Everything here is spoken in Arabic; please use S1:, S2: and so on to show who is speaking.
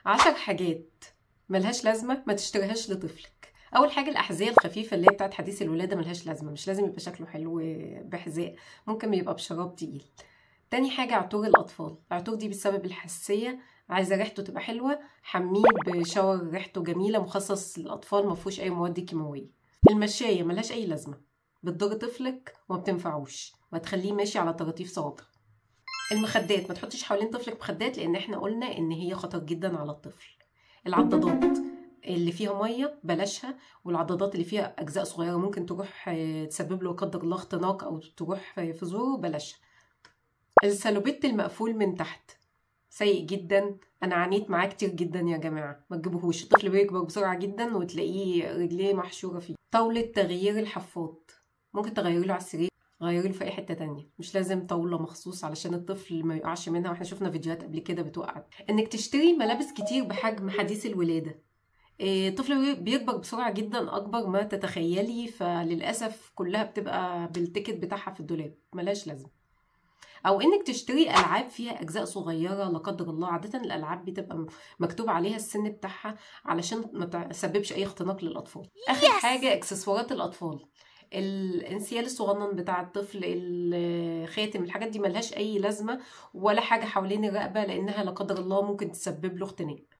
S1: 10 حاجات ملهاش لازمة ما تشتريهاش لطفلك. أول حاجة الأحذية الخفيفة اللي هي بتاعت حديث الولادة ملهاش لازمة، مش لازم يبقى شكله حلو بحذاء، ممكن يبقى بشراب تقيل. تاني حاجة عطور الأطفال، العطور دي بسبب الحساسية، عايزة ريحته تبقى حلوة، حميه بشاور ريحته جميلة مخصص للأطفال مفهوش أي مواد كيماوية. المشاية ملهاش أي لازمة، بتضر طفلك وما بتنفعوش وهتخليه ماشي على طراطيف صوابع. المخدات ما تحطيش حوالين طفلك مخدات لان احنا قلنا ان هي خطر جدا على الطفل. العضادات اللي فيها ميه بلاشها، والعضادات اللي فيها اجزاء صغيره ممكن تروح تسبب له لا قدر الله اختناق او تروح في زوره بلاشها. السلوبيت المقفول من تحت سيء جدا، انا عانيت معاه كتير جدا يا جماعه، ما تجيبوهوش، الطفل بيكبر بسرعه جدا وتلاقيه رجليه محشوره فيه. طاوله تغيير الحفاض ممكن تغيري له على السرير، غيري له في اي حته تانية، مش لازم طاوله مخصوص علشان الطفل ما يقعش منها، واحنا شفنا فيديوهات قبل كده بتوقع. انك تشتري ملابس كتير بحجم حديث الولاده، الطفل بيكبر بسرعه جدا اكبر ما تتخيلي، فللاسف كلها بتبقى بالتيكت بتاعها في الدولاب، ملهاش لازمه. او انك تشتري العاب فيها اجزاء صغيره لا قدر الله، عاده الالعاب بتبقى مكتوب عليها السن بتاعها علشان ما تسببش اي اختناق للاطفال. اخر حاجه اكسسوارات الاطفال، الانسيال الصغنن بتاع الطفل، الخاتم، الحاجات دي ملهاش اي لازمه ولا حاجه حوالين الرقبه، لانها لا قدر الله ممكن تسبب له اختناق.